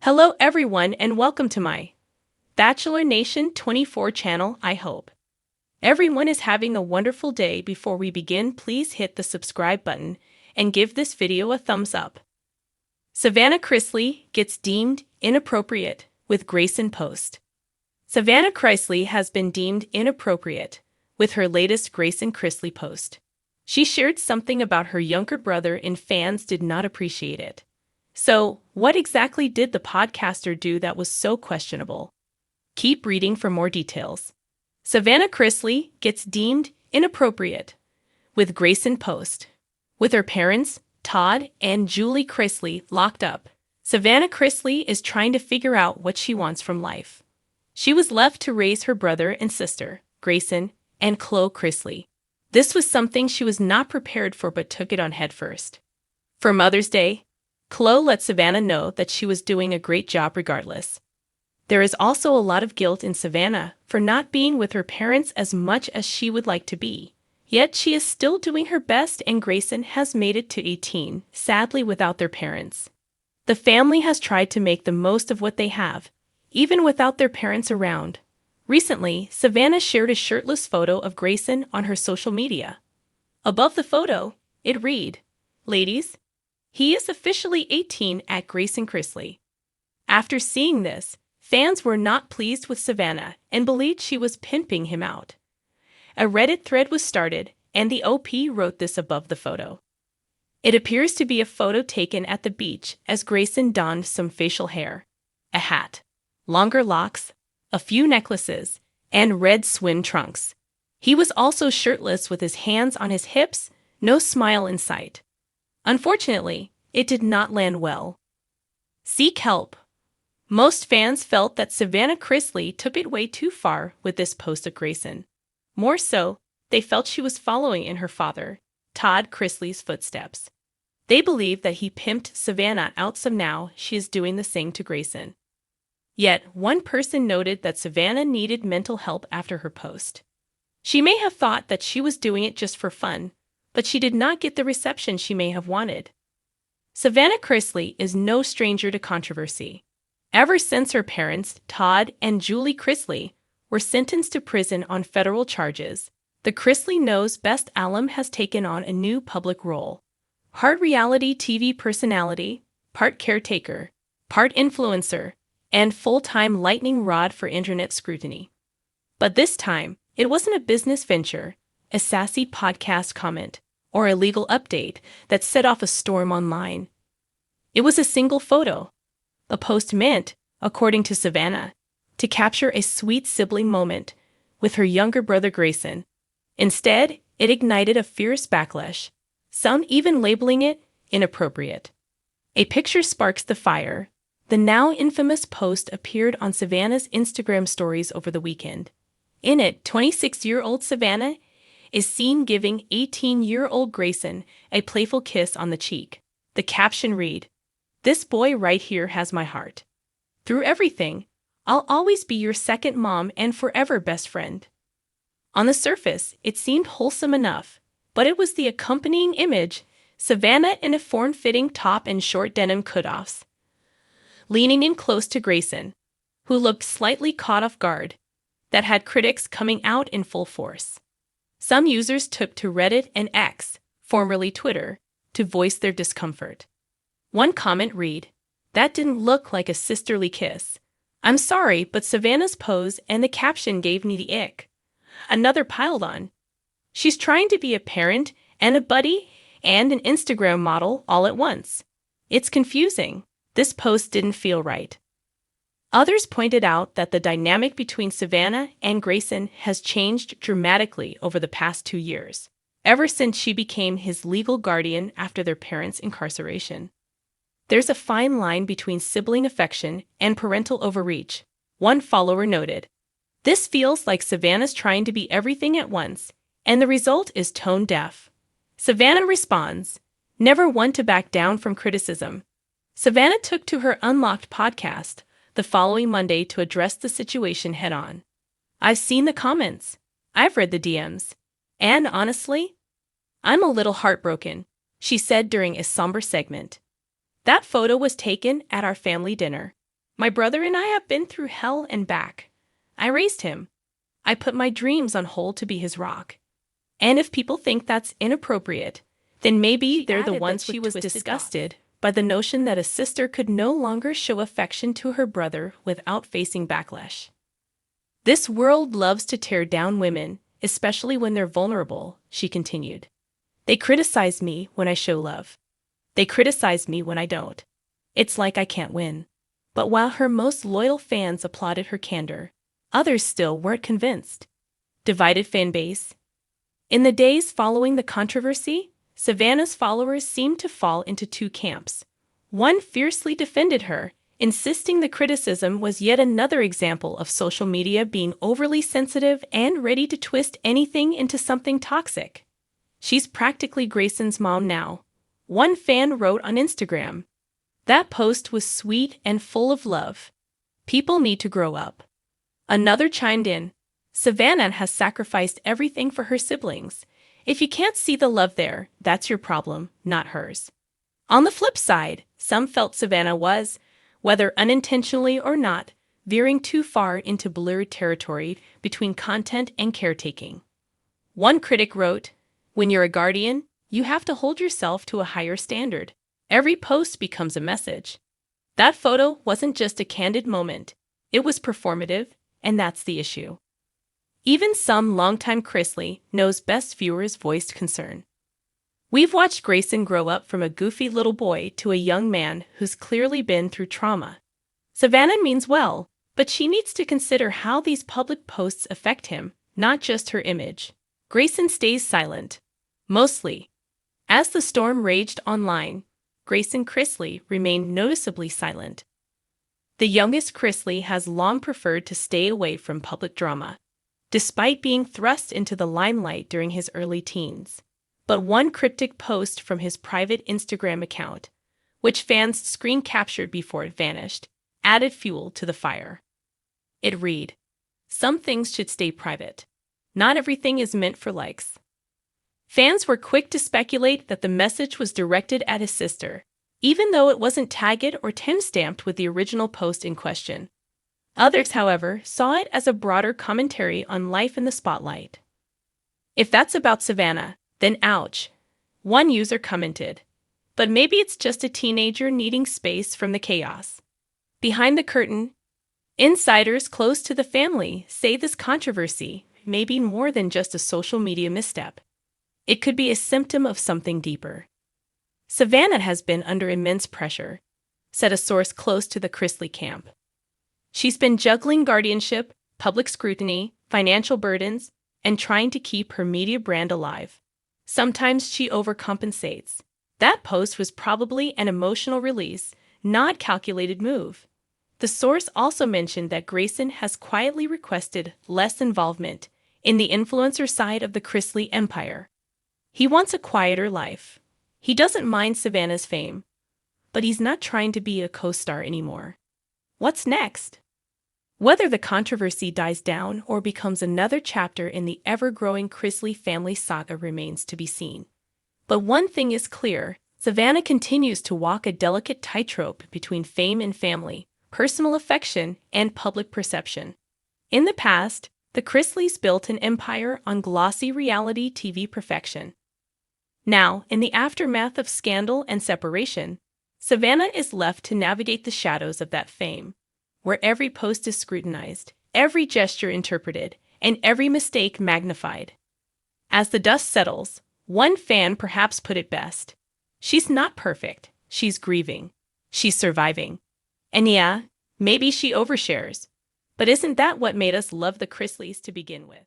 Hello everyone and welcome to my Bachelor Nation 24 channel. I hope everyone is having a wonderful day. Before we begin, please hit the subscribe button and give this video a thumbs up. Savannah Chrisley gets deemed inappropriate with Grayson post. Savannah Chrisley has been deemed inappropriate with her latest Grayson Chrisley post. She shared something about her younger brother and fans did not appreciate it. So, what exactly did the podcaster do that was so questionable? Keep reading for more details. Savannah Chrisley gets deemed inappropriate with Grayson post. With her parents, Todd and Julie Chrisley, locked up, Savannah Chrisley is trying to figure out what she wants from life. She was left to raise her brother and sister, Grayson and Chloe Chrisley. This was something she was not prepared for but took it on headfirst. For Mother's Day, Chloe let Savannah know that she was doing a great job regardless. There is also a lot of guilt in Savannah for not being with her parents as much as she would like to be. Yet she is still doing her best and Grayson has made it to 18, sadly without their parents. The family has tried to make the most of what they have, even without their parents around. Recently, Savannah shared a shirtless photo of Grayson on her social media. Above the photo, it read, "Ladies, he is officially 18 at Grayson Chrisley." After seeing this, fans were not pleased with Savannah and believed she was pimping him out. A Reddit thread was started, and the OP wrote this above the photo. It appears to be a photo taken at the beach as Grayson donned some facial hair, a hat, longer locks, a few necklaces, and red swim trunks. He was also shirtless with his hands on his hips, no smile in sight. Unfortunately, it did not land well. Seek help. Most fans felt that Savannah Chrisley took it way too far with this post of Grayson. More so, they felt she was following in her father, Todd Chrisley's footsteps. They believed that he pimped Savannah out, so now she is doing the same to Grayson. Yet, one person noted that Savannah needed mental help after her post. She may have thought that she was doing it just for fun, but she did not get the reception she may have wanted. Savannah Chrisley is no stranger to controversy. Ever since her parents, Todd and Julie Chrisley, were sentenced to prison on federal charges, the Chrisley Knows Best alum has taken on a new public role. Part reality TV personality, part caretaker, part influencer, and full-time lightning rod for internet scrutiny. But this time, it wasn't a business venture, a sassy podcast comment, or a legal update that set off a storm online. It was a single photo. The post meant, according to Savannah, to capture a sweet sibling moment with her younger brother Grayson. Instead, it ignited a fierce backlash, some even labeling it inappropriate. A picture sparks the fire. The now infamous post appeared on Savannah's Instagram stories over the weekend. In it, 26-year-old Savannah is seen giving 18-year-old Grayson a playful kiss on the cheek. The caption read, "This boy right here has my heart. Through everything, I'll always be your second mom and forever best friend." On the surface, it seemed wholesome enough, but it was the accompanying image, Savannah in a form-fitting top and short denim cutoffs, leaning in close to Grayson, who looked slightly caught off guard, that had critics coming out in full force. Some users took to Reddit and X, formerly Twitter, to voice their discomfort. One comment read, "That didn't look like a sisterly kiss. I'm sorry, but Savannah's pose and the caption gave me the ick." Another piled on, "She's trying to be a parent and a buddy and an Instagram model all at once. It's confusing. This post didn't feel right." Others pointed out that the dynamic between Savannah and Grayson has changed dramatically over the past 2 years, ever since she became his legal guardian after their parents' incarceration. There's a fine line between sibling affection and parental overreach, one follower noted. "This feels like Savannah's trying to be everything at once, and the result is tone deaf." Savannah responds, never one to back down from criticism. Savannah took to her Unlocked podcast the following Monday to address the situation head-on. "I've seen the comments. I've read the DMs. And honestly, I'm a little heartbroken," she said during a somber segment. "That photo was taken at our family dinner. My brother and I have been through hell and back. I raised him. I put my dreams on hold to be his rock. And if people think that's inappropriate, then maybe they're the ones she was disgusted by the notion that a sister could no longer show affection to her brother without facing backlash. This world loves to tear down women, especially when they're vulnerable, she continued. They criticize me when I show love. They criticize me when I don't. It's like I can't win. But while her most loyal fans applauded her candor, others still weren't convinced. Divided fan base. In the days following the controversy, Savannah's followers seemed to fall into two camps. One fiercely defended her, insisting the criticism was yet another example of social media being overly sensitive and ready to twist anything into something toxic. She's practically Grayson's mom now, one fan wrote on Instagram. That post was sweet and full of love. People need to grow up. Another chimed in. Savannah has sacrificed everything for her siblings. If you can't see the love there, that's your problem, not hers. On the flip side, some felt Savannah was, whether unintentionally or not, veering too far into blurred territory between content and caretaking. One critic wrote, "When you're a guardian, you have to hold yourself to a higher standard. Every post becomes a message." That photo wasn't just a candid moment. It was performative, and that's the issue. Even some longtime Chrisley knows best viewers voiced concern. We've watched Grayson grow up from a goofy little boy to a young man who's clearly been through trauma. Savannah means well, but she needs to consider how these public posts affect him, not just her image. Grayson stays silent. Mostly. As the storm raged online, Grayson Chrisley remained noticeably silent. The youngest Chrisley has long preferred to stay away from public drama, despite being thrust into the limelight during his early teens. But one cryptic post from his private Instagram account, which fans screen captured before it vanished, added fuel to the fire. It read, "Some things should stay private. Not everything is meant for likes." Fans were quick to speculate that the message was directed at his sister, even though it wasn't tagged or timestamped with the original post in question. Others, however, saw it as a broader commentary on life in the spotlight. "If that's about Savannah, then ouch," one user commented. "But maybe it's just a teenager needing space from the chaos." Behind the curtain, insiders close to the family say this controversy may be more than just a social media misstep. It could be a symptom of something deeper. "Savannah has been under immense pressure," said a source close to the Chrisley camp. "She's been juggling guardianship, public scrutiny, financial burdens, and trying to keep her media brand alive. Sometimes she overcompensates." That post was probably an emotional release, not a calculated move. The source also mentioned that Grayson has quietly requested less involvement in the influencer side of the Chrisley empire. He wants a quieter life. He doesn't mind Savannah's fame, but he's not trying to be a co-star anymore. What's next? Whether the controversy dies down or becomes another chapter in the ever-growing Chrisley family saga remains to be seen. But one thing is clear, Savannah continues to walk a delicate tightrope between fame and family, personal affection, and public perception. In the past, the Chrisleys built an empire on glossy reality TV perfection. Now, in the aftermath of scandal and separation, Savannah is left to navigate the shadows of that fame, where every post is scrutinized, every gesture interpreted, and every mistake magnified. As the dust settles, one fan perhaps put it best. She's not perfect. She's grieving. She's surviving. And yeah, maybe she overshares. But isn't that what made us love the Chrisleys to begin with?